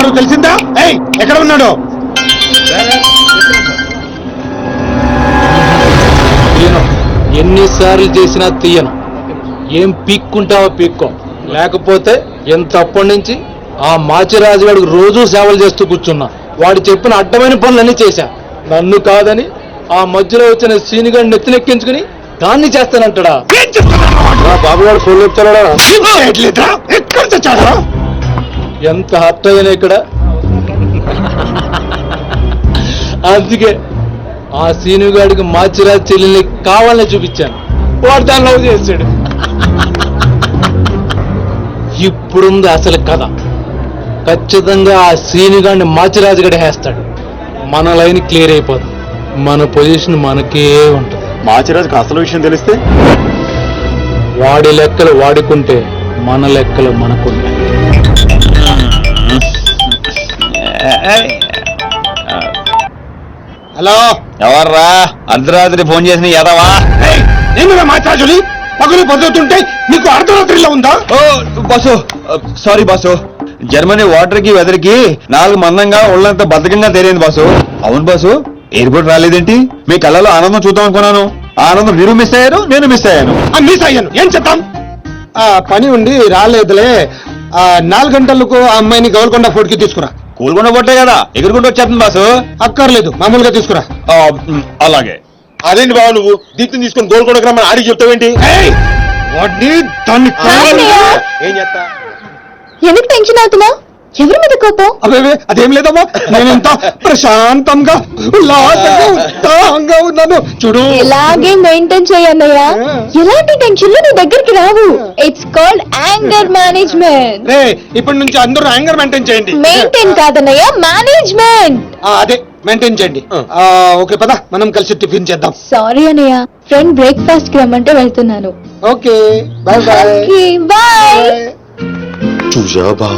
ఎక్కడున్నాడో తెలిసిందా? ఏయ్, ఎక్కడ ఉన్నాడో? ఎన్నిసార్లు చేసినా తీయను. ఏం పీక్కుంటావో పీక్కో, లేకపోతే ఎంతప్పటి నుంచి ఆ మాచిరాజు గారికి రోజూ సేవలు చేస్తూ కూర్చున్నా. వాడు చెప్పిన అడ్డమైన పనులన్నీ చేశా. నన్ను కాదని ఆ మధ్యలో వచ్చిన సీనిగాడిని నెత్తినెక్కించుకుని దాన్ని చేస్తానంటాడా? బాబు గారు ఫోన్ చెప్తాడా? ఎక్కడ తెచ్చాడా? ఎంత హర్ట్ అయ్యాను ఇక్కడ. అందుకే ఆ సీనుగాడికి మాచిరాజు చెల్లెల్ని కావాలని చూపించాను. వాడు దాన్ని లవ్ చేశాడు. ఇప్పుడుంది అసలు కథ. ఖచ్చితంగా ఆ సీనుగాడిని మాచిరాజు గడి వేస్తాడు. మన లైన్ క్లియర్ అయిపోతుంది. మన పొజిషన్ మనకే ఉంటుంది. మాచిరాజుకి అసలు విషయం తెలిస్తే వాడి లెక్కలు వాడుకుంటే మన లెక్కలు మనకుంటాయి. హలో, ఎవర్రా అర్ధరాత్రి ఫోన్ చేసిన ఎదవా? నేను మాచిరాజుని పగులు పొద్దుతుంటే నీకు అర్ధరాత్రిలో ఉందా? ఓ boss, sorry boss. Germany water కి వెదర్ కి 4 మందంగా ఒళ్ళంత బద్ధకంగా తెలియదు బాసు. అవును బాసు, ఎయిర్పోర్ట్ రాలేదేంటి? మీ కళ్ళలో ఆనందం చూద్దాం అనుకున్నాను. ఆనందం మీరు మిస్ అయ్యారు, నేను మిస్ అయ్యాను. మిస్ అయ్యాను, ఏం చెప్తాం? పని ఉండి రాలేదులే. 4 గంటలకు ఆ అమ్మాయిని గోల్కొండ ఫోర్ట్ కి తీసుకురా. కూలుకుండా పోతే కదా ఎగురుకుంటూ వచ్చేస్తుంది బాసు. అక్కర్లేదు, మామూలుగా తీసుకురా. అలాగే. అదేంటి బాబు, నువ్వు దీప్తిని తీసుకుని గోల్కొండకు రమ్మని ఆడికి చెప్తావేంటి? ఏం చేస్తా? ఎందుకు టెన్షన్ అవుతున్నావు? ఎవరి మీద కోపం? అవే అదేం లేదమ్మా, నేను ఎంత ప్రశాంతంగా ఉల్లాసంగా ఉత్సాహంగా ఉన్నాను చూడు. ఇలాగే మెయింటైన్ చేయన్నయ్యా. ఎలాంటి టెన్షన్లు నీ దగ్గరికి రావు. It's called anger management. ఇప్పటి నుంచి అందరూ యాంగర్ మెయింటైన్ చేయండి. మెయింటైన్ కాదన్నయ్యా, మేనేజ్మెంట్. అదే మెయింటైన్ చేయండి. ఓకే, పద మనం కలిసి టిఫిన్ చేద్దాం. సారీ అన్నయ్య, ఫ్రెండ్ బ్రేక్ఫాస్ట్ కి రమ్మంటే వెళ్తున్నాను. Okay, bye bye. బాయ్. చూసావా బా,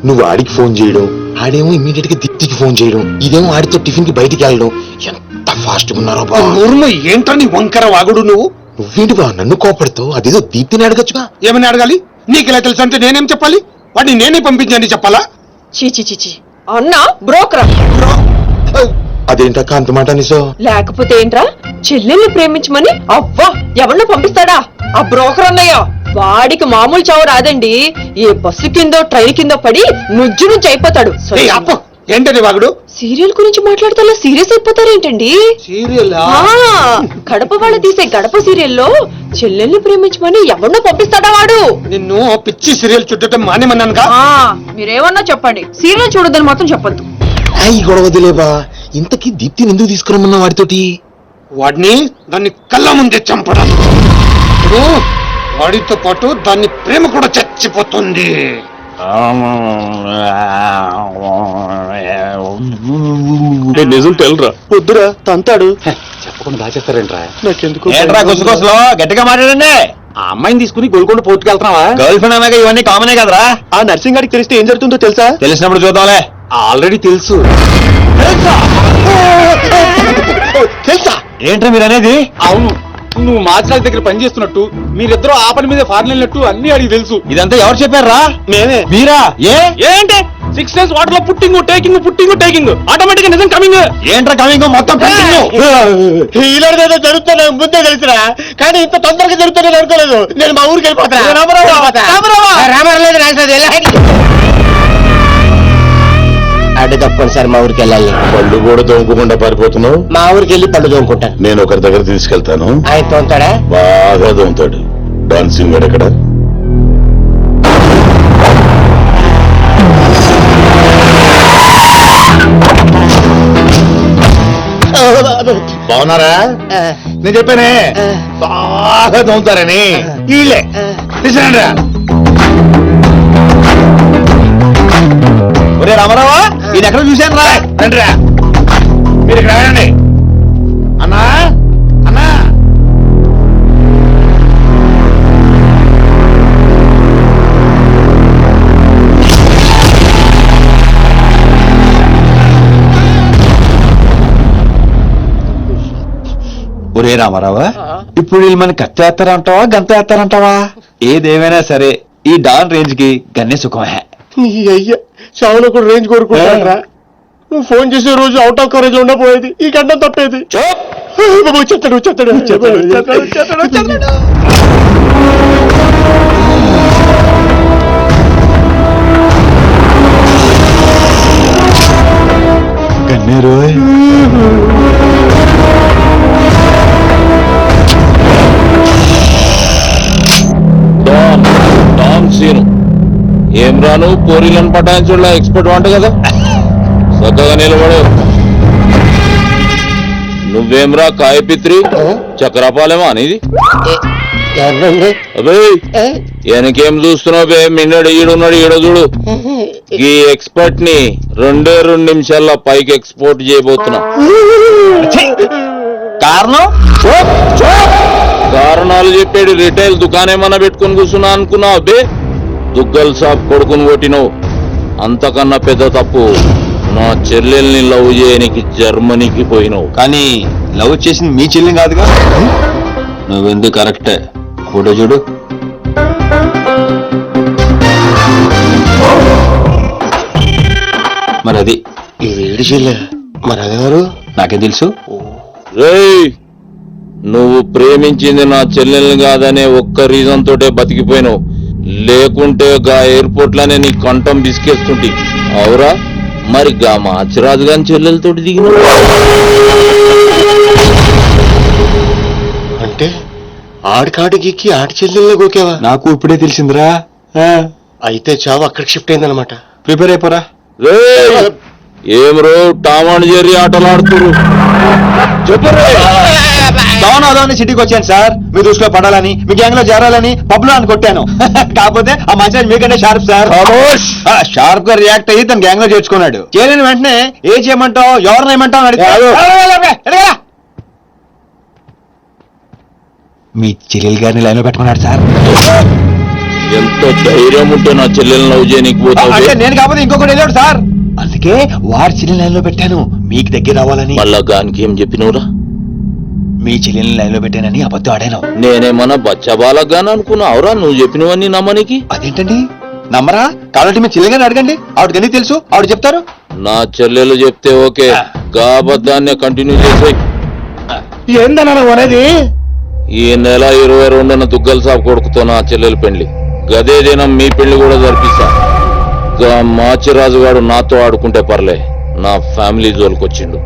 నువ్వు ఆడికి ఫోన్ చేయడం, ఆడేమో ఇమ్మీడియట్ గా దీప్తికి ఫోన్ చేయడం, ఇదేమో ఆడితో టిఫిన్ కి బయటికి వెళ్ళడం. ఎంత ఫాస్ట్ గా ఉన్నారో బా. ఊర్లో ఏంటని వంకర వాగుడు నువ్వు? నువ్వేంటి బా నన్ను కోపడతావు? అదేదో దీప్తిని అడగచ్చుగా. ఏమని అడగాలి? నీకు ఇలా తెలుసు అంటే నేనేం చెప్పాలి? వాడిని నేనే పంపించండి చెప్పాలా? చీచి అన్నా బ్రోకర్. అదేంటక్క అంత మాట నిసో? లేకపోతే ఏంట్రా, చెల్లెల్ని ప్రేమించమని అవ్వా ఎవరినో పంపిస్తాడా? ఆ బ్రోకర్ అన్నయ్య వాడికి మామూలు చావు రాదండి. ఏ బస్సు కిందో ట్రైన్ కిందో పడి నుజ్జు నుంచి అయిపోతాడు. ఏంటది వాగుడు? సీరియల్ గురించి మాట్లాడితే అలా సీరియస్ అయిపోతారేంటండి? సీరియల్? గడప వాళ్ళు తీసే గడప సీరియల్లో చెల్లెల్ని ప్రేమించమని ఎవరినో పంపిస్తాడా వాడు? నిన్ను పిచ్చి సీరియల్ చుట్టడం మానేమన్నానుగా. మీరేమన్నా చెప్పండి, సీరియల్ చూడొద్దని మాత్రం చెప్పొద్దు. ఈ గొడవదిలేబా. ఇంతకీ దీప్తిని ఎందుకు తీసుకురమ్మన్నా వాడితోటి? వాడిని దాన్ని కళ్ళ ముందే చంపడం. వాడితో పాటు దాన్ని ప్రేమ కూడా చచ్చిపోతుంది. నిజం తెలరా? వద్దురా, తంతాడు. చెప్పకుండా దాచేస్తారేంట్రా? నాకెందుకు ఏంట్రా గుసగుసలో గట్టిగా మాట్లాడండి. ఆ అమ్మాయిని తీసుకుని గోల్కొండ పోర్టుకి వెళ్తున్నావా? గర్ల్ ఫ్రెండ్ అన్నాక ఇవన్నీ కామనే కదరా. ఆ నర్సింగ్ గారికి తెలిస్తే ఏం జరుగుతుందో తెలుసా? తెలిసినప్పుడు చూద్దాంలే. ఆల్రెడీ తెలుసు. తెలుసా? ఏంట్రా మీరు అనేది? అవును, నువ్వు మాచిరాజు దగ్గర పని చేస్తున్నట్టు, మీరిద్దరూ ఆ పని మీద ఫారెన్ వెళ్ళినట్టు అన్ని అడిగి తెలుసు. ఇదంతా ఎవరు చెప్పారా? నేనే. మీరా? ఏంటి 6 days వాటర్ లో పుట్టింగ్ టేకింగ్ ఆటోమేటిక్ నిజం కమింగ్. ఏంట్రా కమింగ్ మొత్తం ఇలాంటిదో జరుగుతున్నా ముందే తెలుసురా, కానీ ఇంత తొందరగా జరుగుతుందని అనుకోలేదు. నేను మా ఊరికి వెళ్ళిపోతా. అడ్డు తప్పనిసరి మా ఊరికి వెళ్ళాలి. పళ్ళు కూడా తోముకోకుండా పారిపోతున్నావు. మా ఊరికి వెళ్ళి పళ్ళు తోముకుంటాను. నేను ఒకరి దగ్గర తీసుకెళ్తాను. ఆయన తోముతాడా? బాగా తోముతాడు. డాన్సింగ్ గడు ఎక్కడ? బాగున్నారా? నేను చెప్పానే బాగా తోముతారని. వీళ్ళే తీసుకురండిరా. ఒరే రామారావా, ఇది ఎక్కడ చూశాను రా. రండిరా, మీరు ఇక్కడ రండి. అన్నా అన్నా, ఒరే రామారావా, ఇప్పుడు వీళ్ళు మన కత్తేస్తారంటావా గంత వేస్తారంటావా? ఏదేమైనా సరే ఈ డాన్ రేంజ్ కి గన్నే సుఖమే. నీ అయ్య చావులో కూడా రేంజ్ కోరుకుంటారా? నువ్వు ఫోన్ చేసే రోజు అవుట్ ఆఫ్ కవరేజ్ ఉండపోయేది, ఈ గంట తప్పేది. చెత్తడు చెత్తడు చెత్తడు చెత్తడు చెత్తడు చెత్తడు. కన్నేరోయ్ డాన్ సీను ఏం రాను పోరీలను పటాయించుడులా ఎక్స్పర్ట్ వంట కదా, చక్కగా నిలబడు. నువ్వేమ్రా కాయపిత్రి చక్రపాలేమా అనేది? ఎవరండి అబే వెనకేం చూస్తున్నావు బే, మిన్నడు ఈడున్నాడు ఈడ చూడు. ఈ ఎక్స్పర్ట్ ని 2 నిమిషాల్లో పైకి ఎక్స్పోర్ట్ చేయబోతున్నా. కారణం కారణాలు చెప్పాడు. రిటైల్ దుకాణం పెట్టుకుని కూర్చున్నా అనుకున్నావు అబ్బే, దుగ్గల్ షాప్ కొడుకుని కొట్టినావు. అంతకన్నా పెద్ద తప్పు, నా చెల్లెల్ని లవ్ చేయనికి జర్మనీకి పోయినావు. కానీ లవ్ చేసింది మీ చెల్లి కాదుగా. నువ్వెందుకు కరెక్టే, ఫోటో చూడు. మరి అది ఈ వేడి చెల్లె మరి అదేవారు నాకేం తెలుసు. రేయ్, నువ్వు ప్రేమించింది నా చెల్లెల్ని కాదనే ఒక్క రీజన్ తోటే బతికిపోయినావు. లేకుంటే గా ఎయిర్పోర్ట్ లోనే నీ కంఠం బిసికేస్తుంటి. అవురా మరి గా మాచిరాజు గాని చెల్లెలతోటి దిగినావు. అంటే ఆడికాడికి ఆడి చెల్లెళ్ళే గోకేవా? నాకు ఇప్పుడే తెలిసిందిరా. అయితే చావు అక్కడికి షిఫ్ట్ అయిందనమాట. ప్రిపేర్ అయిపోరా. రేయ్, ఏం రో టామ్ అండ్ జెర్రీ ఆటలు ఆడుతురు. డౌన్ అవుదామని సిటీకి వచ్చాను సార్, మీ దృష్టిలో పడాలని, మీ గ్యాంగ్ లో చేరాలని పబ్ లో అని కొట్టాను. కాకపోతే ఆ మసాజ్ మీకంటే షార్ప్ సార్. షార్ప్ గా రియాక్ట్ అయ్యి తన గ్యాంగ్ లో చేర్చుకున్నాడు. చేయలేని వెంటనే ఏం చేయమంటావు, ఎవరిని ఏమంటావు అని అడిగాడు. మీ చెల్లెలు గారిని లైన్ లో పెట్టుకున్నాడు సార్. ఎంత ధైర్యం ఉంటే నా చెల్లెల్ని లవ్ చేయనీకి పోతావు. అంటే నేను కాకపోతే ఇంకొకటి వెళ్ళాడు సార్, అందుకే వారి చెల్లెని లైన్ లో పెట్టాను మీకు దగ్గర రావాలని. మళ్ళా గానికి ఏం చెప్పినవురా? మీ చెల్లెల్ని లైన్ లో పెట్టానని అబద్ధం ఆడాను. నేనేమన్నా బచ్చబాలగాని అనుకున్నావురా నువ్వు చెప్పినవన్నీ నమ్మనికి? అదేంటండి నమ్మరా? కాబట్టి మీ చెల్లెని అడగండి, ఆవిడకి అన్ని తెలుసు, ఆవిడ చెప్తారు. నా చెల్లెలు చెప్తే ఓకే, గా అబద్ధాన్ని కంటిన్యూ చేసాయి. ఏందన్నా నువ్వు అనేది? ఈ నెల 22న దుగ్గల్ సాబ్ కొడుకుతో నా చెల్లెలు పెళ్లి, గదే దినం మీ పెళ్లి కూడా జరిపిస్తా. మాచిరాజు గారు నాతో ఆడుకుంటే పర్లే, నా ఫ్యామిలీ జోలికొచ్చిండు.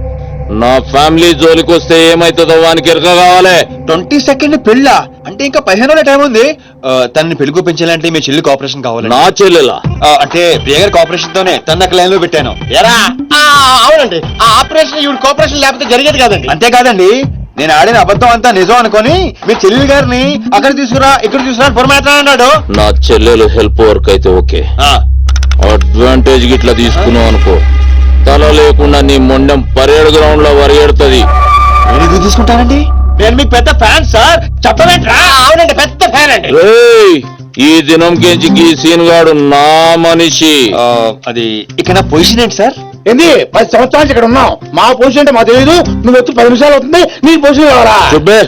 నా ఫ్యామిలీ జోలికి వస్తే ఏమైతుందో వానికి ఎరక కావాలి. 22nd పెళ్ళా? అంటే ఇంకా 15 రోజుల టైం ఉంది. తనని పెళ్లికి పెంచాలంటే మీ చెల్లి కోఆపరేషన్ కావాలి. నా చెల్లెలా? అంటే ప్రియగారి కోఆపరేషన్ తోనే తన లైన్ లో పెట్టాను. ఎరా అవునండి, ఆ ఆపరేషన్ ఈవిడ కోఆపరేషన్ లేకపోతే జరిగేది కాదండి. అంతేకాదండి, నేను ఆడిన అబద్ధం అంతా నిజం అనుకొని మీ చెల్లి గారిని అక్కడ తీసుకురా ఇక్కడ తీసుకురా పొరమాట్లాడు. నా చెల్లెలు హెల్ప్ వర్క్ అయితే ఓకే, అడ్వాంటేజ్ గిట్లా తీసుకున్నావు అనుకో, తల లేకుండా నీ మొండెం పరేడ్ గ్రౌండ్ లో వరిగెడుతుంది. నేను ఎందుకు తీసుకుంటానండి? నేను మీకు పెద్ద ఫ్యాన్ సార్, చెప్పవేంట్రా? అవునండి, పెద్ద ఫ్యాన్ అండి. రేయ్, ఈ దినం కించి ఈ సీన్ గాడు నా మనిషి. అది ఇక నా పొజిషన్ ఏంటి సార్? ఏంది 10 సంవత్సరాలు ఇక్కడ ఉన్నావు, మా పొజిషన్ అంటే మాకు తెలియదు. నువ్వు వచ్చి 10 నిమిషాలు అవుతుంది, నీ పొజిషన్ కావాలా? చెప్పే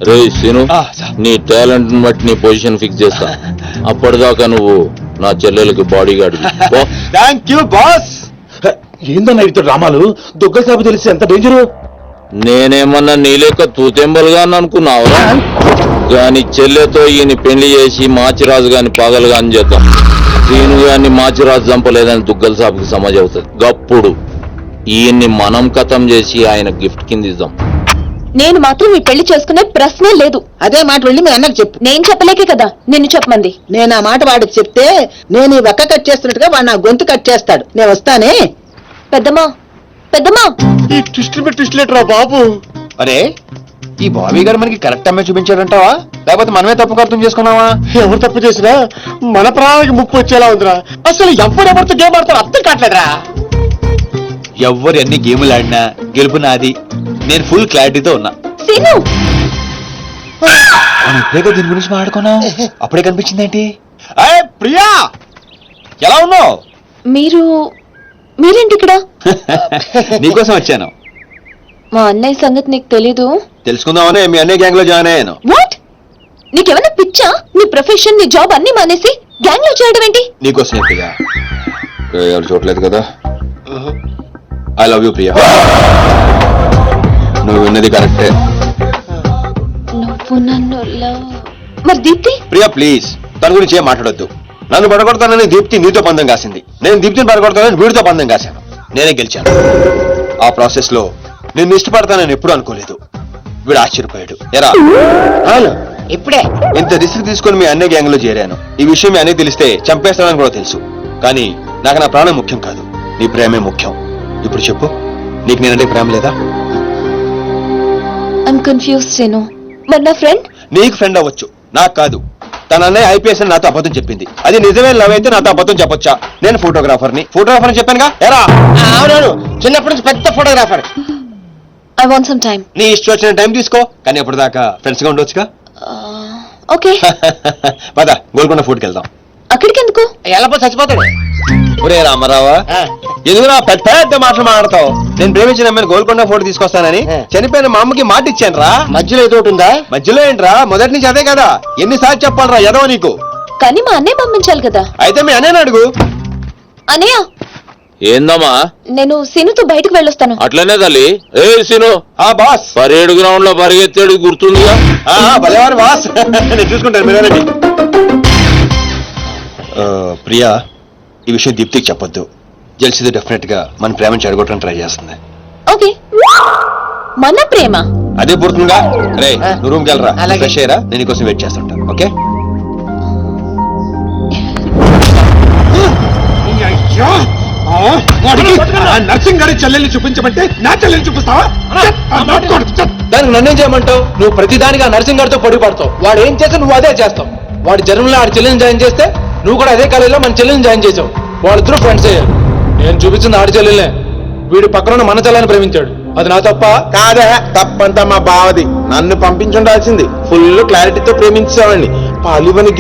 రే సీను, సార్. నీ టాలెంట్ బట్టి నీ పొజిషన్ ఫిక్స్ చేస్తా. అప్పటిదాకా నువ్వు నా చెల్లెలకి body guard. Thank you boss. ఏందన్నా ఇటు రామాలు, దుగ్గ సాబు తెలిసి ఎంత డేంజరు. నేనేమన్నా నీ లెక్క తూతెంబలుగా అనుకున్నావురా? గాని చెల్లెతో ఈయన పెళ్లి చేసి మాచిరాజు గాని పాగలు గాని చేద్దాం. సీను గాని మాచిరాజు చంపలేదని దుగ్గల సాబుకి సమాజ్ అవుతుంది. గప్పుడు ఈయన్ని మనం కథం చేసి ఆయన గిఫ్ట్ కింద ఇద్దాం. నేను మాత్రం ఈ పెళ్లి చేసుకునే ప్రశ్నే లేదు. అదే మాట వెళ్ళి మీ అన్నకు చెప్పు. నేను చెప్పలేకే కదా నిన్ను చెప్పమంది. నేను ఆ మాట వాడికి చెప్తే నేను ఈ వక్క కట్ చేస్తున్నట్టుగా వాడు నా గొంతు కట్ చేస్తాడు. నేను వస్తానే. పెద్దమ్మా పెద్దమ్మా, ఈ ట్విస్ట్ లేటరా బాబు. అరే, ఈ బాబీ గారు మనకి కరెక్ట్ అమ్మాయి చూపించాడంటావా, లేకపోతే మనమే తప్పు అర్థం చేసుకున్నావా? ఎవరు తప్పు చేసినా మన ప్రాణానికి ముప్పు వచ్చేలా ఉందిరా. అసలు ఎవరెవరితో గేమ్ ఆడతారు అర్థం కావట్లేదురా. ఎవరు ఎన్ని గేములు ఆడినా గెలుపు నాది. నేను ఫుల్ క్లారిటీతో ఉన్నా. సీను మనం ఇప్పుడే దీని గురించి మాట్లాడుకున్నాం, అప్పుడే కనిపించిందేంటి? ప్రియా, ఎలా ఉన్నావు? మీరేంటి ఇక్కడ? నీకోసం వచ్చాను. మా అన్నయ్య సంగతి నీకు తెలీదు. తెలుసుకుందామని మీ అన్నయ్య గ్యాంగ్ లో జాయిన్ అయ్యాను. వాట్? నీకేమైనా పిచ్చా? నీ ప్రొఫెషన్, నీ జాబ్ అన్ని మానేసి గ్యాంగ్ లో చేయడం ఏంటి? నీకోసమే ప్రియా. ఎవరు చూడలేదు కదా. I love you Priya. నువ్వు విన్నది కరెక్టే. నువ్వు నన్ను లవ్. మరి దీప్తి? ప్రియా ప్లీజ్, తన గురించి ఏం మాట్లాడొద్దు. నన్ను పడగొడతానని దీప్తి నీతో పందెం కాసింది. నేను దీప్తిని పడగొడతానని వీడితో పందెం కాశాను. నేనే గెలిచాను. ఆ ప్రాసెస్ లో నిన్ను ఇష్టపడతానని ఎప్పుడు అనుకోలేదు. వీడు ఆశ్చర్యపోయాడు. ఎరా? అవును, ఇప్పుడే. ఇంత రిస్క్ తీసుకుని మీ అన్నయ్య గ్యాంగ్ లో చేరాను. ఈ విషయం మీ అన్నయ్య తెలిస్తే చంపేస్తానని కూడా తెలుసు. కానీ నాకు నా ప్రాణం ముఖ్యం కాదు, నీ ప్రేమే ముఖ్యం. ఇప్పుడు చెప్పు, నీకు నేనంటే ప్రేమ లేదా? I'm confuse Seenu. మరి నా ఫ్రెండ్? నీకు ఫ్రెండ్ అవ్వచ్చు, నాకు కాదు. తన అన్నయ్య ఐపీఎస్ అని నాతో అబద్ధం చెప్పింది. అది నిజమే లవ్ అయితే నాతో అబద్ధం చెప్పొచ్చా? నేను ఫోటోగ్రాఫర్ని చెప్పానుగా. ఎరా? అవునవును, చిన్నప్పటి నుంచి పెద్ద photographer. I want some time. నీ ఇష్టం వచ్చిన టైం తీసుకో, కానీ అప్పటిదాకా ఫ్రెండ్స్ గా ఉండొచ్చుగా. ఓకే. పద గోల్కొండ ఫోర్ట్కి వెళ్దాం. అక్కడికి ఎందుకు? ఎలా చచ్చిపోతాడు. ఒరే రామారావా, ఎదుగురా పెద్ద పెద్ద మాటలు మాట్లాడతావు. నేను ప్రేమించిన అమ్మాయిని గోల్కొండ ఫోర్ట్ తీసుకొస్తానని చనిపోయిన మా అమ్మకి మాట ఇచ్చాను రా. మధ్యలో ఏదో ఒకటి ఉందా? మధ్యలో ఏంట్రా, మొదటి నుంచి అదే కదా. ఎన్నిసార్లు చెప్పాలరా ఎదవ నీకు? కానీ మా అన్నయ్య పంపించాలి కదా. అయితే మీ అన్నయ్యని అడుగు. అన్నయ్య, ఏందమ్మా? నేను సీనుతో బయటకు వెళ్ళొస్తాను. అట్లనే తల్లి. ఏ సీను, బాస్ పరేడు గ్రౌండ్ లో పరిగెత్తాడు గుర్తుందిగా? భలేవారు బాస్. నేను చూసుకుంటాను, మీరేనండి. ప్రియా, ఈ విషయం దీప్తికి చెప్పొద్దు. జెల్సీది డెఫినెట్ గా మన ప్రేమను చెడగొట్టడానికి ట్రై చేస్తుంది. ఓకే. మన ప్రేమ అదే పుడుతుందిగా. రే నువ్వు రూమ్కి వెళ్ళరా, అలాగే. ఫ్రెష్ అయ్యరా, నేను నీకోసం వెయిట్ చేస్తుంటాను. ఓకే? నర్సింగ్ గారి చెల్లెల్ని చూపించమంటే నా చెల్లెల్ని చూపిస్తావా? దానికి నన్నేం చేయమంటావు? నువ్వు ప్రతిదానికి ఆ నర్సింగ్ గారితో పొడి పడతావు. వాడు ఏం చేస్తే నువ్వు అదే చేస్తావు. వాడి జన్మలో ఆడి చెల్లెని జాయిన్ చేస్తే నువ్వు కూడా అదే కాలేజీలో మన చెల్లెని జాయిన్ చేసావు. వాళ్ళిద్దరూ ఫ్రెండ్స్ అయ్యారు. నేను చూపించింది ఆడి చెల్లెలే. వీడి పక్కన మన చెల్లెని ప్రేమించాడు. అది నా తప్ప కాదా? తప్పంతా మా బావది. నన్ను పంపించుండాల్సింది. ఫుల్ క్లారిటీతో ప్రేమించావండి. పాలివని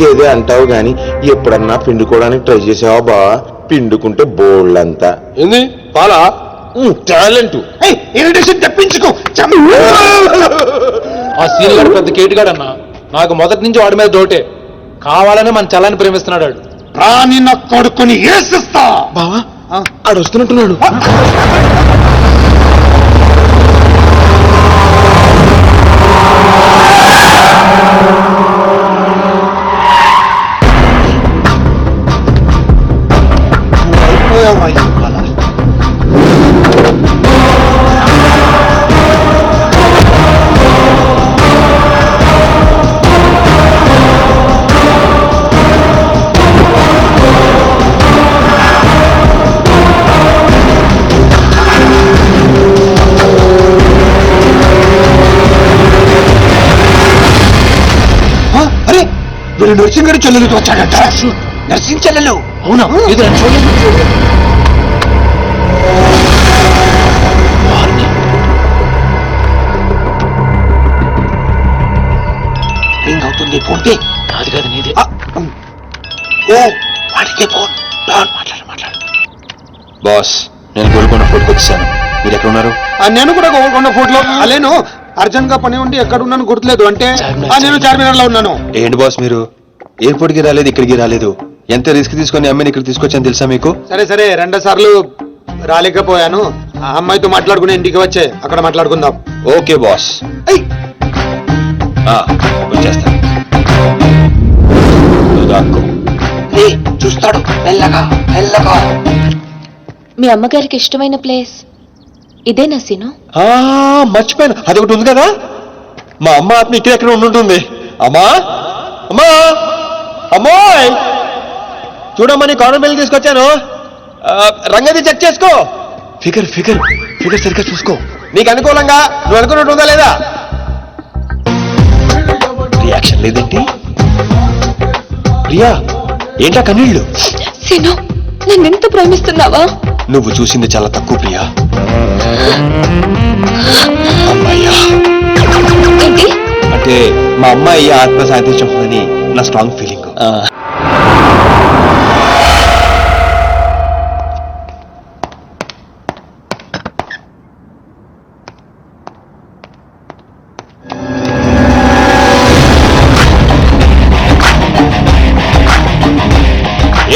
గేదే అంటావు గాని ఎప్పుడన్నా పిండుకోవడానికి ట్రై చేసావా బావా? పిండుకుంటే బోళ్ళంతా. ఏంది పాలా? టాలెంట్. ఇరిటేషన్ తెప్పించుకో. ఆ సీన్ గారు పెద్ద కేటుగాడు అన్న. నాకు మొదటి నుంచి వాడి మీద డౌటే. కావాలనే మన చెల్లని ప్రేమిస్తున్నాడు వాడు. రాని నా కొడుకుని ఏసిస్తా. బావా ఆడు వస్తున్నట్టున్నాడు. అరే వీళ్ళు నర్సింగ్ గారి చెల్లెలతో వచ్చాడట. నర్సింగ్ చెల్లెలు? అవునా? ఇది నేను చూడలేదు. రింగ్ అవుతుంది. ఫోన్ కాదు నీదే. ఓ వాడికే ఫోన్. మాట్లాడు. బాస్, నేను గోల్కొండ ఫోర్ట్కి వచ్చాను. మీరు ఎక్కడ ఉన్నారు? నేను కూడా గోల్కొండ ఫోర్ట్ లో అలేను. అర్జెంట్ గా పని ఉండి ఎక్కడ ఉన్నాను గుర్తులేదు. అంటే నేను చార్మినార్ లో ఉన్నాను. ఏంటి బాస్ మీరు ఎయిర్పోర్ట్ కి రాలేదు, ఇక్కడికి రాలేదు. ఎంత రిస్క్ తీసుకొని అమ్మాయిని ఇక్కడ తీసుకొచ్చాను తెలుసా మీకు? సరే 2 సార్లు రాలేకపోయాను. ఆ అమ్మాయితో మాట్లాడుకుని ఇంటికి వచ్చే అక్కడ మాట్లాడుకుందాం. ఓకే బాస్, వచ్చేస్తాను. నువ్వు దాక్కో. చూస్తాడు మెల్లగా. మీ అమ్మగారికి ఇష్టమైన ప్లేస్ ఇదేనా సీను? మర్చిపోయాను, అది ఒకటి ఉంది కదా. మా అమ్మ ఆత్మ ఇక్కడెక్కడ ఉండుంటుంది. అమ్మా అమ్మా అమ్మాయ్, చూడమ్మా నీ కాటన్ బిల్ తీసుకొచ్చాను. రంగది చెక్ చేసుకో. ఫిగర్ సరిగ్గా చూసుకో. నీకు అనుకూలంగా నువ్వు అనుకున్నట్టు ఉందా లేదా? రియాక్షన్ లేదేంటి? ప్రియా ఏంటా కన్నీళ్ళు? సీను, నేను ఎంత ప్రేమిస్తున్నావా? నువ్వు చూసింది చాలా తక్కువ ప్రియా. అమ్మాయ్యా ఏంటి? అంటే మా అమ్మాయి ఆత్మ శాంతించని నా స్ట్రాంగ్ ఫీలింగ్.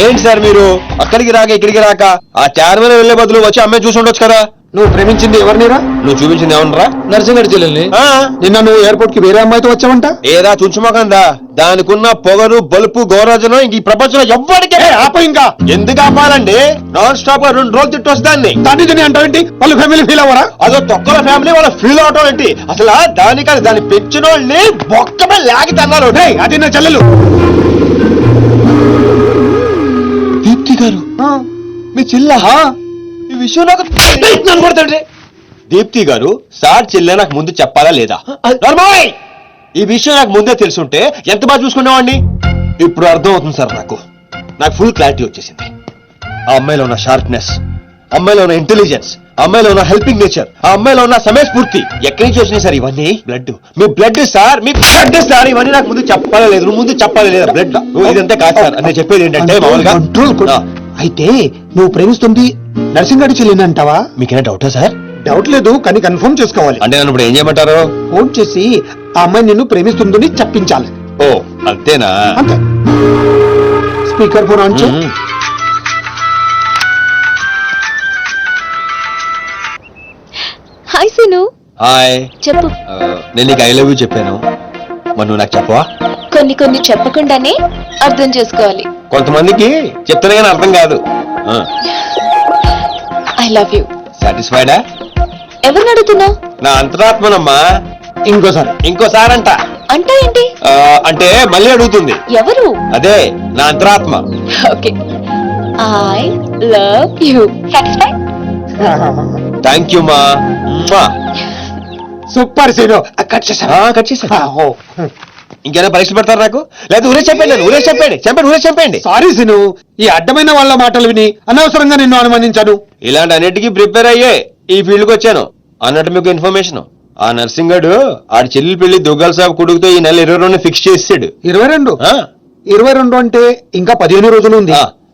ఏంటి సార్ మీరు అక్కడికి రాక ఇక్కడికి రాక ఆ చార్మన్ వెళ్లే బదులు వచ్చి అమ్మాయి చూసి ఉండొచ్చు కదా. నువ్వు ప్రేమించింది ఎవరినిరా? నువ్వు చూపించింది ఏమనరా? నర్సింగడి చెల్లెల్ని. నిన్న నువ్వు ఎయిర్పోర్ట్ కి వేరే అమ్మాయితో వచ్చావంట. ఏదా చుంచుమకందా, దానికున్న పొగరు బలుపు గౌరాజనం ఇంక ఈ ప్రపంచంలో ఎవ్వడికే ఆప ఇంకా ఎందుకు ఆపాలండి? నాన్ స్టాప్ గా 2 రోజులు తిట్టు వస్తాన్ని తండ్రిని అంటావేంటి? వాళ్ళ ఫ్యామిలీ ఫీల్ అవ్వరా? అదో తొక్కల ఫ్యామిలీ వాళ్ళ ఫీల్ అవటం ఏంటి? అసలు దానికని దాన్ని పెంచిన వాళ్ళని బొక్కమే లాగి తన్నారు. అది నా చెల్లెలు. దీప్తి గారు మీ చెల్ల ఈ విషయం నాకు కొడతాడు. దీప్తి గారు సార్ చెల్లె నాకు ముందు చెప్పాలా లేదా? నర్మాయ్, ఈ విషయం నాకు ముందే తెలుసుంటే ఎంత బాగా చూసుకునేవాడిని. ఇప్పుడు అర్థం అవుతుంది సార్, నాకు ఫుల్ క్లారిటీ వచ్చేసింది. ఆ అమ్మాయిలో ఉన్న షార్ప్నెస్, అమ్మాయిలో ఉన్న ఇంటెలిజెన్స్, అమ్మాయిలో ఉన్న హెల్పింగ్ నేచర్, ఆ అమ్మాయిలో ఉన్న సమయస్ఫూర్తి ఎక్కడి నుంచి వచ్చినాయి సార్ ఇవన్నీ? బ్లడ్, మీ బ్లడ్ సార్, మీ బ్లడ్ సార్. ఇవన్నీ నాకు ముందు చెప్పాలా లేదు? నువ్వు ముందు చెప్పాలా లేదా? బ్లడ్ ఇదంతా కాదు సార్. నేను చెప్పేది ఏంటంటే మామూలుగా అయితే నువ్వు ప్రేమిస్తుంది నర్సింగడి చెల్లిని అంటావా? మీకేనా డౌటా సార్? డౌట్ లేదు, కానీ కన్ఫర్మ్ చేసుకోవాలి. అంటే నన్ను ఇప్పుడు ఏం చేయమంటారు? ఫోన్ చేసి ఆ అమ్మాయి నిన్ను ప్రేమిస్తుందని చెప్పించాలి. ఓ అంతేనా? అంతే. స్పీకర్ ఫోన్ ఆన్ చేయి. హాయ్ సీను. హాయ్. చెప్పు. నేను నీకు ఐ లవ్ యూ చెప్పాను, మరి నువ్వు నాకు చెప్పవా? కొన్ని చెప్పకుండానే అర్థం చేసుకోవాలి. కొంతమందికి చెప్తానే కానీ అర్థం కాదు. I love you. సాటిస్ఫైడా? ఎవరిని అడుగుతున్నావు? నా అంతరాత్మనమ్మా. ఇంకోసారి అంట. అంటే ఏంటి? అంటే మళ్ళీ అడుగుతుంది. ఎవరు? అదే నా అంతరాత్మ. Okay. I love you. Satisfied? Thank you మా. Super scene. కట్ చేశా. ఇంకేనా పరీక్షలు పెడతారు నాకు? లేదా ఊరే చెప్పండి. సారీ సీను, ఈ అడ్డమైన వాళ్ళ మాటలు విని అనవసరంగా నిన్ను అనుమానించాను. ఇలాంటి అన్నిటికీ ప్రిపేర్ అయ్యే ఈ ఫీల్డ్ కి వచ్చాను. అన్నట్టు మీకు ఇన్ఫర్మేషన్, ఆ నర్సింగడు ఆడి చెల్లి పెళ్లి దుగ్గల సాబ్ కొడుకుతో ఈ నెల 22 ఫిక్స్ చేసాడు. 22 అంటే ఇంకా 15 రోజులు ఉంది.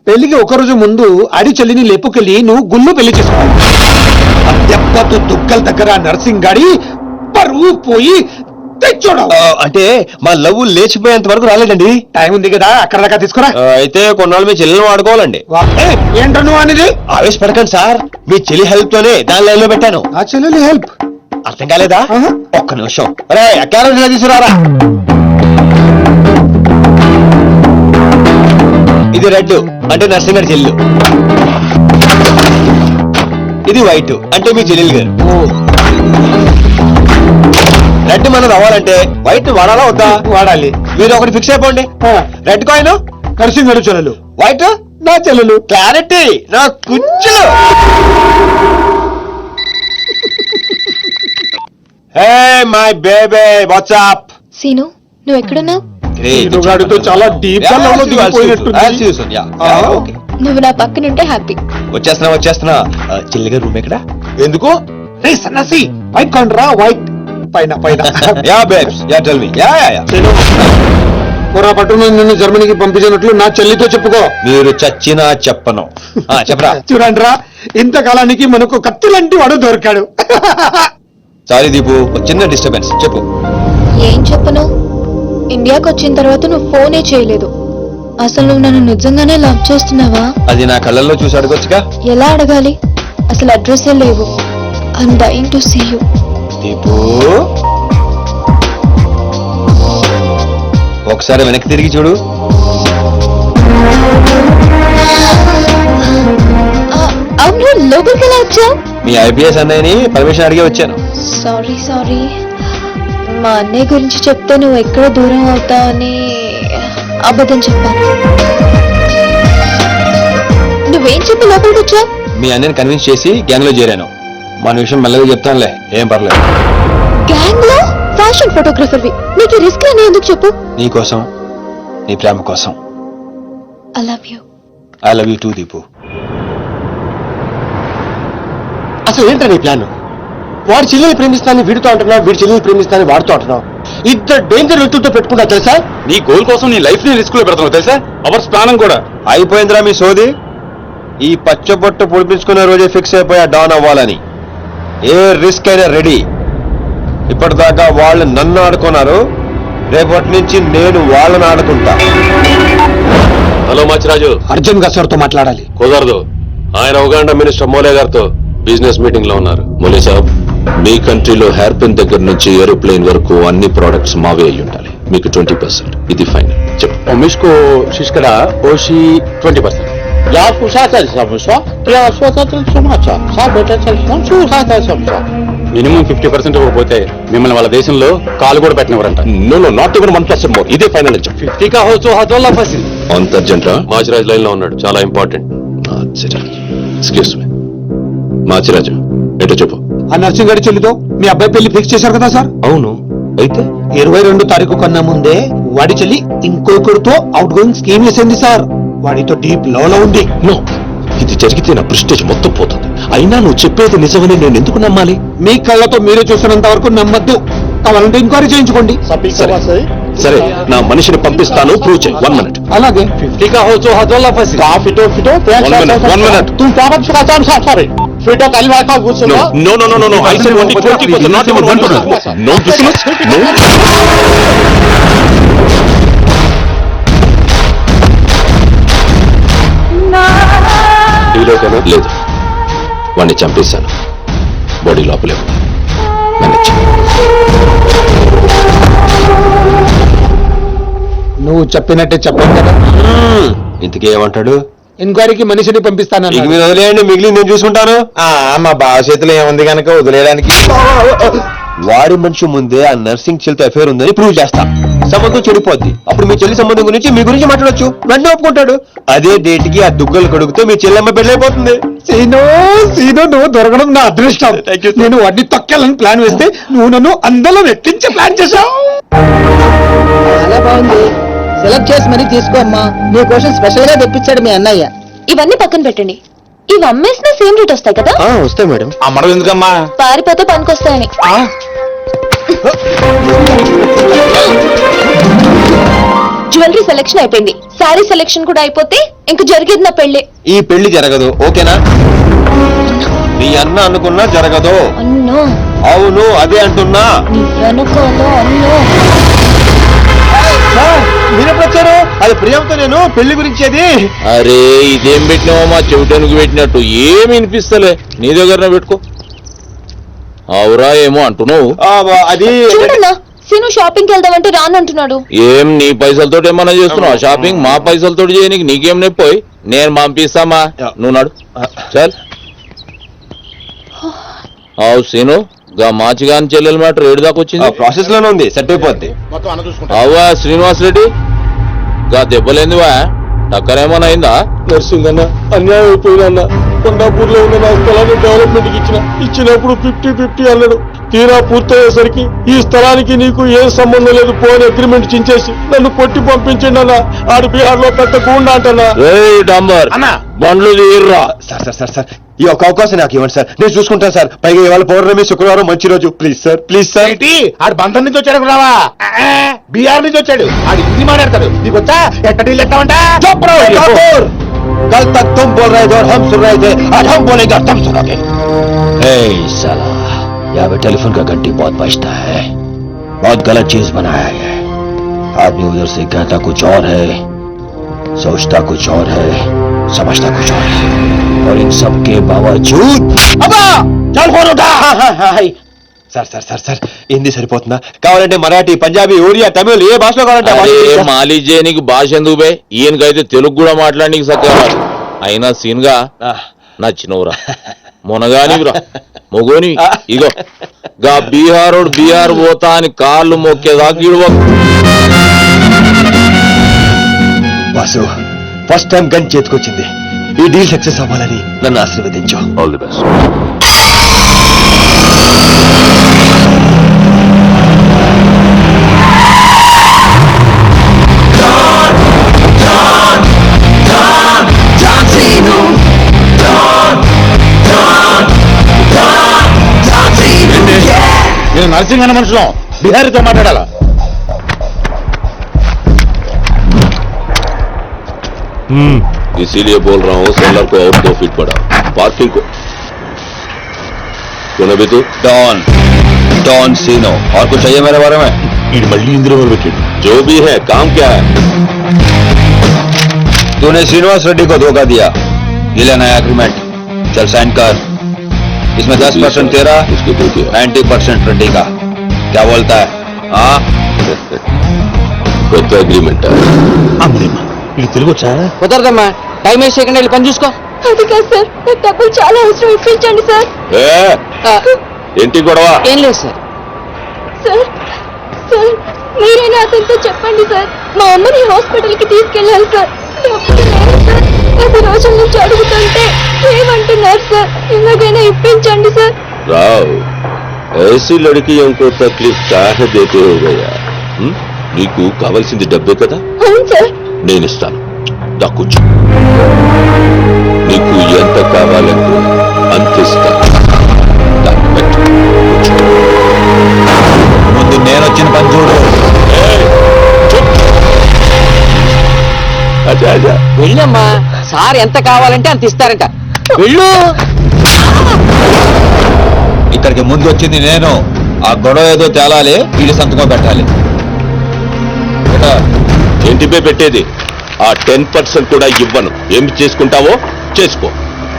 పెళ్లికి ఒక రోజు ముందు ఆడి చెల్లిని లేపుకెళ్ళి నువ్వు గుళ్ళు పెళ్లి చేసుకోవాలి. దెబ్బతో దుగ్గల దగ్గర నర్సింగ్ గాడి పరువు పోయి తెచ్చోడం. అంటే మా లవ్ లేచిపోయేంత వరకు రాలేదండి. టైం ఉంది కదా, అక్కడ దాకా తీసుకురా. అయితే కొన్నాళ్ళు మీ చెల్లెలు వాడుకోవాలండి. ఏంటో నువ్వు అనేది? ఆవేశపడకండి సార్, మీ చెల్లి హెల్ప్ తోనే దాని లైన్ లో పెట్టాను. ఆ చెల్లెలి హెల్ప్ అర్థం కాలేదా? ఒక్క నిమిషం. అరే అక్కడ తీసుకురారా. ఇది రెడ్ అంటే నర్సింగర్ చెల్లు, ఇది వైట్ అంటే మీ చెల్లెలు గారు. రెడ్ మనం అవ్వాలంటే వైట్ వాడాలా వద్దా? వాడాలి. మీరు ఒకటి ఫిక్స్ అయిపోండి. రెడ్ కాయిన్ నర్సింగడు చెల్లెలు, వైట్ నా చెల్లెలు. క్లారిటీ నా కుచ్చులు. Hey my baby, what's up? Seenu, నువ్వు ఎక్కడున్నావు? గాడితో చాలా డీప్ గా లవ్ లో దిగిపోయినట్టుంది. నువ్వు నా పక్కనుంటే హ్యాపీ. వచ్చేస్తున్నా. చెల్లిగా రూమ్ ఎక్కడ? ఎందుకు? సన్నసి వైట్ కాండ్రా, వైట్ పైన. Yeah babes, yeah tell me. Yeah పొరపాటున నిన్ను జర్మనీకి పంపించినట్లు నా చెల్లితో చెప్పుకో. మీరు చచ్చినా చెప్పను. చెప్పరా. చూడండిరా, ఇంతకాలానికి మనకు కత్తి లాంటి వాడు దొరికాడు. సారీ దీపు, చిన్న డిస్టర్బెన్స్. చెప్పు. ఏం చెప్పను? ఇండియాకి వచ్చిన తర్వాత నువ్వు ఫోనే చేయలేదు. అసలు నువ్వు నన్ను నిజంగానే లవ్ చేస్తున్నావా? అది నా కళ్ళల్లో చూసి అడగొచ్చుగా. ఎలా అడగాలి? అసలు అడ్రస్సే లేవు. I'm dying to see you. Deepu, ఒకసారి వెనక్కి తిరిగి చూడు. అవును, లోపలికి ఎలా వచ్చావు? మీ ఐపీఎస్ అన్నయ్యని పర్మిషన్ అడిగి వచ్చాను. సారీ. మా అన్నయ్య గురించి చెప్తే నువ్వు ఎక్కడ దూరం అవుతావని అబద్ధం చెప్పాను. నువ్వేం చెప్పి లోపలికి వచ్చావు? మీ అన్నయ్యని కన్విన్స్ చేసి గ్యాంగ్ లో చేరాను. మన విషయం మెల్లగా చెప్తానులే, ఏం పర్లేదు. గ్యాంగ్ లో ఫ్యాషన్ ఫోటోగ్రఫర్వి, నీకు రిస్క్ అని ఎందుకు చెప్పు? నీ కోసం, నీ ప్రేమ కోసం. I love you. I love you two Deepu. అసలు ఏంటో నీ ప్లాన్? వాడి చెల్లెలు ప్రేమిస్తానని వీడితో అంటున్నావు, వీడి చెల్లెలు ప్రేమిస్తానని వాడితో అంటున్నావు. ఇద్దరు డేంజర్ వ్యక్తులతో పెట్టుకుంటా తెలుసా? నీ గోల్ కోసం నీ లైఫ్ ని రిస్క్ లో పెడుతున్నావు తెలుసా? అవర్స్ ప్రాణం కూడా అయిపోయిందిరా మీ సోది. ఈ పచ్చబొట్టు పొడిపించుకునే రోజే ఫిక్స్ అయిపోయా డాన్ అవ్వాలని. ఏ రిస్క్ అయినా రెడీ. ఇప్పటిదాకా వాళ్ళు నన్ను ఆడుకున్నారు, రేపటి నుంచి నేను వాళ్ళని ఆడుకుంటా. హలో మాచిరాజు. అర్జున్ గా సార్ తో మాట్లాడాలి. కుదరదు, ఆయన ఉగాండా మినిస్టర్ మోలే గారితో బిజినెస్ మీటింగ్ లో ఉన్నారు. మోలే సాబ్, మీ కంట్రీలో హెయిర్ పిన్ దగ్గర నుంచి ఏరోప్లేన్ వరకు అన్ని ప్రోడక్ట్స్ మావే అయి ఉండాలి. మీకు 20%, ఇది ఫైనల్. చెప్పు. మిస్కో శిష్కడ ఓషి 20%. మినిమం 50% ఇవ్వకపోతే మిమ్మల్ని వాళ్ళ దేశంలో కాలు కూడా పెట్టినవరంట. No no, not even 1% more. ఇదే ఫైనల్ అని చెప్పు. 50 का हो तो हदोला फसी. అంత అర్జెంట్ రా? మాచిరాజ్ లైన్ లో ఉన్నాడు, చాలా ఇంపార్టెంట్. ఎక్స్క్యూజ్ మీ మాచిరాజు, ఏంటో చెప్పు. ఆ నర్సింగ్ గారి చెల్లితో మీ అబ్బాయి పెళ్లి ఫిక్స్ చేశారు కదా సార్? అవును, అయితే 22 తారీఖు కన్నా ముందే వాడి చెల్లి ఇంకొకరితో అవుట్ గోయింగ్ స్కీమ్ వేసింది సార్. వాడితో డీప్ లో ఉంది. నో, ఇది జరిగితే నా ప్రెస్టేజ్ మొత్తం పోతుంది. అయినా నువ్వు చెప్పేది నిజమని నేను ఎందుకు నమ్మాలి? మీ కళ్ళతో మీరే చూసినంత వరకు నమ్మద్దు. కావాలంటే ఎంక్వైరీ చేయించుకోండి. సరే, నా మనిషిని పంపిస్తాను, ప్రూవ్ చేయి. 1 minute. అలాగే 50 का हो तो हदोला फसी. 1 minute. No, no, no, no, no. I said only 20%, not even 1%. No business. No. లేదు, వాడిని చంపేశాను. బాడీ లోపలే ఉంది. మేనేజ్. నువ్వు చెప్పినట్టే చెప్పాను కదా. ఇంతకీ ఏమంటాడు? ఎంక్వైరీకి మనిషిని పంపిస్తాను. ఇక మీరు వదిలేయండి, మిగిలింది నేను చూసుకుంటాను. మా బావ చేతిలో ఏముంది కనుక వదిలేయడానికి. వాడి మనిషి ముందే ఆ నర్సింగ్ చెల్లితో అఫేర్ ఉందని ప్రూవ్ చేస్తా. సంబంధం చెడిపోద్ది. అప్పుడు మీ చెల్లి సంబంధం గురించి మీ గురించి మాట్లాడొచ్చు. వెంటనే ఒప్పుకుంటాడు. అదే డేట్ కి ఆ దుగ్గలు కడుగుతూ మీ చెల్లెమ్మ పెళ్ళైపోతుంది. సీను నువ్వు దొరకడం నా అదృష్టం. నేను వాడిని తొక్కాలని ప్లాన్ వేస్తే నువ్వు నన్ను అందలో ఎక్కించే ప్లాన్ చేశావు. చాలా బాగుంది. సెలెక్ట్ చేసి మరీ తీసుకో అమ్మా. నీ కోసం స్పెషల్ గా తెప్పించాడు మీ అన్నయ్య. ఇవన్నీ పక్కన పెట్టండి. ఇవి అమ్మేసిన సేమ్ రేట్ వస్తాయి కదా? వస్తాయి మేడం. అమ్మడం ఎందుకమ్మా? పారిపోతే పనికొస్తాయని. జ్యువెలరీ సెలెక్షన్ అయిపోయింది. శారీ సెలెక్షన్ కూడా అయిపోతే ఇంక జరిగేది నా పెళ్లి. ఈ పెళ్లి జరగదు, ఓకేనా? నీ అన్న అనుకున్నా జరగదు. అన్నో. అవును, అదే అంటున్నా. నీ వెనకాల అన్నో. మీరెప్పుడు వచ్చారు? అది ప్రియాంతో నేను పెళ్లి గురించి. అది అరే, ఇదేం పెట్టినావా మా చెవిటానికి పెట్టినట్టు? ఏం వినిపిస్తలే, నీ దగ్గర పెట్టుకో. అవురా ఏమో అంటున్నావు. అది చూడన్నా, సీను షాపింగ్ కి వెళ్దామంటే రానంటున్నాడు. ఏం నీ పైసలతో ఏమన్నా చేస్తున్నావు షాపింగ్? మా పైసలతో చేయనీకి నీకేం నొప్పోయి? నేను పంపిస్తామా, నువ్వు నాడు. చల్. అవు సీను, గా మాచిగాని చెల్లెల మ్యాటర్ ఏడు దాకా వచ్చింది. ప్రాసెస్ లోనే ఉంది, సెట్ అయిపోద్ది. అవ్వా శ్రీనివాస్ రెడ్డి, గా దెబ్బలేందివా? టక్కరేమన్నా అయిందా? నర్సింగ్ అన్న అన్యాయం అయిపోయిందన్న. కొండాపూర్ లో ఉన్న నా స్థలాన్ని డెవలప్మెంట్ కి ఇచ్చినప్పుడు 50-50 అన్నాడు. తీరా పూర్తయ్యేసరికి ఈ స్థలానికి నీకు ఏం సంబంధం లేదు పోని అగ్రిమెంట్ చించేసి నన్ను కొట్టి పంపించండి అన్న. ఆడు బీహార్ లో పెద్ద గూండా అంటన్నా. డాంబర్ బండ్లు తీర్రా. సార్ ఈ ఒక అవకాశం నాకు ఇవ్వండి సార్, నేను చూసుకుంటాను సార్. పైగా ఇవాళ పౌర్ణమి, శుక్రవారం మంచి రోజు. Please sir, please sir. ఆడు బంధం నుంచి వచ్చాడు రావా? బీహార్ నుంచి వచ్చాడు. ఆడు హిందీ మాట్లాడతాడు. నీకు వచ్చా? ఎక్కడి లెక్కమంటా? कल तक तुम बोल रहे थे और हम सुन रहे थे, आज हम बोलेंगे और तुम सुनोगे. साला, यहाँ पे टेलीफोन का घंटी बहुत बजता है. बहुत गलत चीज बनाया है. आदमी उधर से कहता कुछ और है, सोचता कुछ और है, समझता कुछ और है, और इन सब के बावजूद అబ్బా చల్ ఫోన్ ఉఠా. సార్ హిందీ సరిపోతుందా? కావాలంటే మరాఠీ, పంజాబీ, ఒరియా, తమిళ్, ఏ భాషలో కావాలంటే. మాలిజే నీకు భాష ఎందుకు బే? ఈయనకైతే తెలుగు కూడా మాట్లాడనీకి సక్కగా రాదు. అయినా సీన్గా నచ్చినవురా, మొనగానివిరా, మొగోని. ఇగో గా బీహార్ పోతా అని కాళ్ళు మొక్కేదాకా వాసు, ఫస్ట్ టైం గన్ చేతికొచ్చింది. ఈ డీల్ సక్సెస్ అవ్వాలని నన్ను ఆశీర్వదించు. All the best. నేను నర్సింగ్ అన్న మనుషులు బిహారీతో మాట్లాడాలా? इसीलिए बोल रहा हूँ सोलर को और 2 फीट बढ़ा, पार्किंग को. कौन है तू? डॉन सीनो. और कुछ चाहिए मेरे बारे में? मल्ली इंद्र जो भी है, काम क्या है? तूने श्रीनिवास रेड्डी को धोखा दिया, ये लेना है एग्रीमेंट, चल साइन कर। इसमें 10% तेरा, 90% रेड्डी का। क्या बोलता है? हाँ కొత్త అగ్రిమెంట్ ఇది తెలుగు వచ్చా? కుదరదమ్మా, టైం వేస్ట్ చేయకుండా వెళ్ళి పని చూసుకో. అది కాదు సార్, నాకు డబ్బులు చాలా అవసరం, ఇప్పించండి సార్. ఏంటి గొడవ? ఏం లేదు సార్. సార్ సార్ మీరైనా అతనితో చెప్పండి సార్, మా అమ్మని హాస్పిటల్కి తీసుకెళ్ళాలి సార్. డబ్బులు లేవు సార్, 10 రోజుల నుంచి అడుగుతుంటే ఏమంటున్నారు సార్? ఎలాగైనా ఇప్పించండి సార్. రావ్ ऐसी लड़कियों को तकलीफ काहे देते हो गया? నీకు కావాల్సింది డబ్బే కదా, అవును సార్. నేను ఇస్తాను. దక్కుచ్చు, నీకు ఎంత కావాలంటే అంత ఇస్తాను. దాన్ని పెట్టు. కూర్చో. ముందు నేను వచ్చిన పని చూడు. ఏయ్, చూప్. అచ్చా అచ్చా వెళ్ళమ్మా, సార్ ఎంత కావాలంటే అంత ఇస్తారంట. వెళ్ళు. ఇక్కడికి ముందు వచ్చింది నేను. ఆ గొడవ ఏదో తేలాలి, వీళ్ళు సంతకం పెట్టాలి. ఏంటి పే పెట్టేది? ఆ 10% కూడా ఇవ్వను. ఏం చేసుకుంటావో చేసుకో.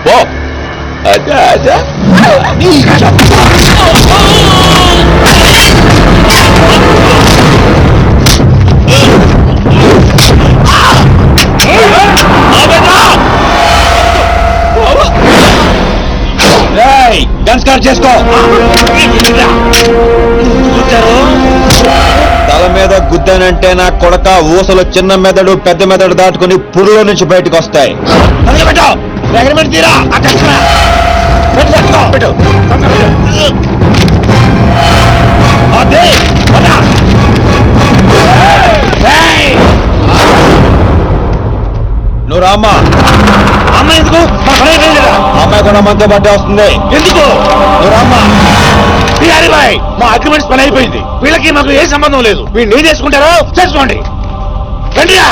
పో. అచ్చా అచ్చా గన్ స్టార్ట్ చేసుకో. తల మీద గుద్దానంటే నా కొడక ఊసలు చిన్న మెదడు పెద్ద మెదడు దాటుకుని పురులో నుంచి బయటకు వస్తాయి. నువ్వు రామ్మా. అమ్మాయి ఎందుకు? అమ్మాయి కూడా మనతో బట్టే వస్తుంది. ఎందుకు? నువ్వు రామ్మా. మా అగ్రిమెంట్స్ పని అయిపోయింది, వీళ్ళకి మాకు ఏ సంబంధం లేదు. వీళ్ళు ఏం చేసుకుంటారో చేసుకోండి. రండిరా.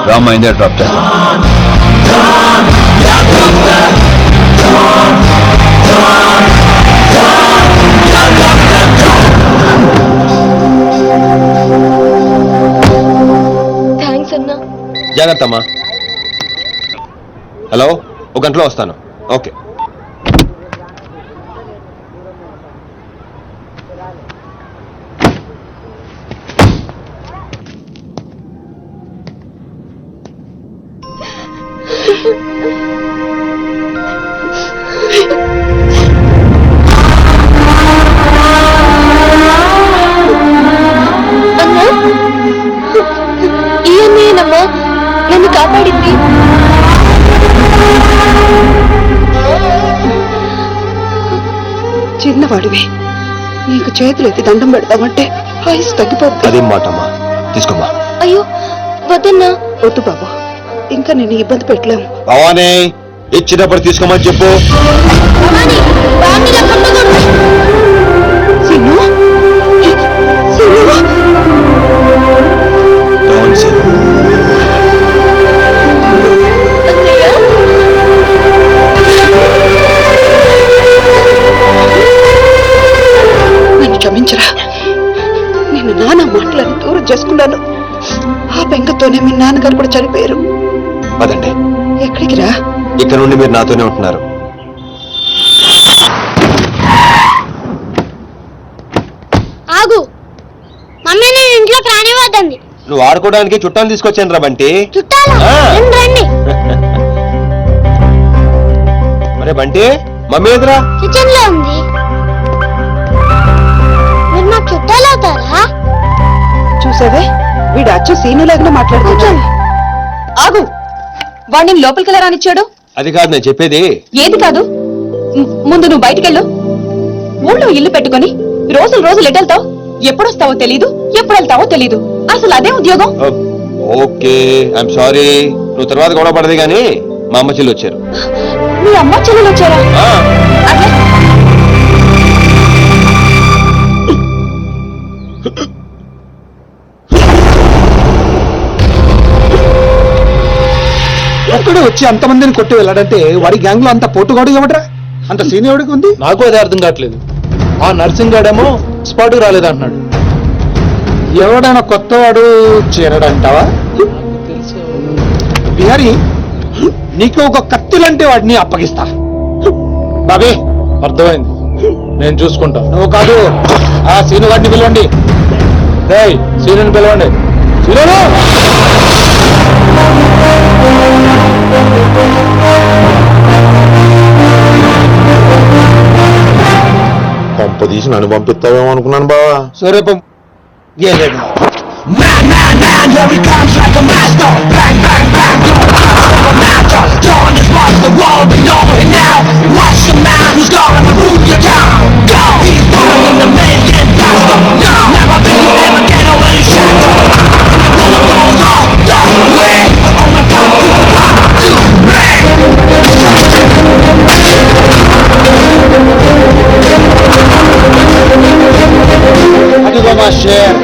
రామ్మా, ఇందే డ్రాప్ చేస్తా. థ్యాంక్స్ అన్నా. జాగ్రత్త అమ్మా. హలో, 1 గంటలో వస్తాను. ఓకే. అన్నా, ఈ అన్నయ్యనమ్మా నన్ను కాపాడింది. చిన్నవాడివి, నీకు చేతులు ఎత్తి దండం పెడతామంటే ఆయుస్ తగ్గిపోతుంది. అదేం మాటమ్మా, తీసుకోమ్మా. అయ్యో వద్దన్నా. వద్దు బాబు, ఇంకా నేను ఇబ్బంది పెట్టలేము. భవానీ, ఇచ్చినప్పుడు తీసుకోమని చెప్పు. సిన్ను, సిన్ను. Don't say. నన్ను క్షమించరా. నేను నాన్న మాటలను దూరం చేసుకున్నాను. ఆ బెంగతోనే మీ నాన్నగారు కూడా చనిపోయారు. పదండి, ఎక్కడికి రా? ఇక్కడ నుండి మీరు నాతోనే ఉంటున్నారు. ఆగు, మమ్మీ నేను ఇంట్లోకి రానివ్వద్దండి. నువ్వు ఆడుకోవడానికి చుట్టాలు తీసుకొచ్చాను రా బంటి. చుట్టాలు రండి. మరే బంటి, మమ్మీ ఎదురా? కిచెన్ లో ఉంది. మీరు నాకు చుట్టాలు అవుతారా? చూసావే, వీడు అచ్చు సీనులాగానే మాట్లాడుతున్నాడు. ఆగు, వాడిని లోపలికి ఎలా రానిచ్చాడు? అది కాదు నేను చెప్పేది. ఏది కాదు? ముందు నువ్వు బయటికెళ్ళు. ఊళ్ళో ఇల్లు పెట్టుకొని రోజులు ఎటెళ్తావు? ఎప్పుడొస్తావో తెలీదు, ఎప్పుడు వెళ్తావో తెలీదు. అసలు అదే ఉద్యోగం. Okay, I'm sorry. నువ్వు తర్వాత గొడవ పడదు కానీ మా అమ్మ చెల్లి వచ్చారు. మీ అమ్మ చెల్లెలు వచ్చారా? అట్లా ఒక్కడే వచ్చి అంతమందిని కొట్టి వెళ్ళాడంటే వాడి గ్యాంగ్ లో అంత పోటుగాడు ఎవడరా? అంత సీన్ ఎవడికి ఉంది? నాకు అదే అర్థం కావట్లేదు. ఆ నర్సింగ్ గాడేమో స్పాట్కి రాలేదంటున్నాడు. ఎవడైనా కొత్తవాడు చేరడంటావా? బిహారీ, నీకు ఒక కత్తిలంటే వాడిని అప్పగిస్తా. బాబే, అర్థమైంది, నేను చూసుకుంటా. నువ్వు కాదు, ఆ సీను గారిని పిలవండి. రేయ్, సీనుని పిలవండి. సీను! పంప తీసి నన్ను పంపిస్తావేమో అనుకున్నాను బావా. స్వరూపం గేలేదు. అదిగో మా షేర్,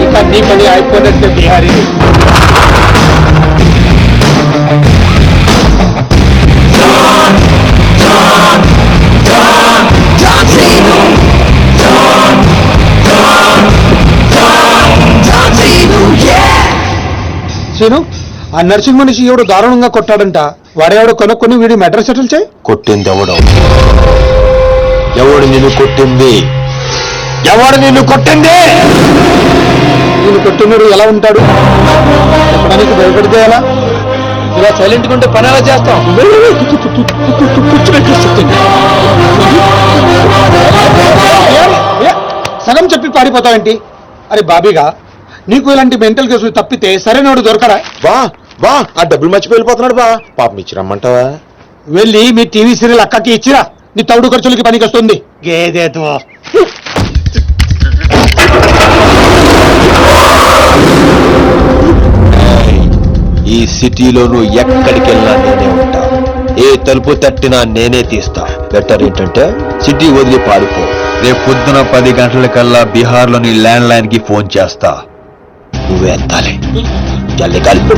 ఇక నీ పని అయిపోయినట్టే బిహారీ. సీను, ఆ నర్సింగ్ మనిషి ఎవడు దారుణంగా కొట్టాడంట. వాడెవడో కొనుక్కొని వీడి మెడ్రస్ సెటిల్ చేయి. కొట్టింది ఎవడు? ఎవడు నిన్ను కొట్టింది? ఎవడు నిన్ను కొట్టింది? నేను కొట్టినడు ఎలా ఉంటాడు? చెప్పడానికి భయపడితే ఎలా? ఇలా సైలెంట్గా ఉంటే పని ఎలా చేస్తాం? సగం చెప్పి పారిపోతావేంటి? అరే బాబీగా, నీకు ఇలాంటి మెంటల్ కేసులు తప్పితే సరైనోడు దొరకరా? బా ఆ డబ్బులు మర్చిపోయి వెళ్ళిపోతున్నాడు బా. పాపం ఇచ్చిరమ్మంటావా? వెళ్ళి మీ టీవీ సీరియల్ అక్కకి ఇచ్చిరా, నీ తౌడు ఖర్చులకి పనికి వస్తుంది. గేదేతో ఈ సిటీలో నువ్వు ఎక్కడికి వెళ్ళినా నేనే ఉంటా. ఏ తలుపు తట్టినా నేనే తీస్తా. బెటర్ ఏంటంటే సిటీ వదిలి పారిపో. రేపు పొద్దున 10 గంటలకల్లా బీహార్లోని ల్యాండ్ లైన్ కి ఫోన్ చేస్తా. నువ్వే ఎత్తాలి. జల్లి కలిపి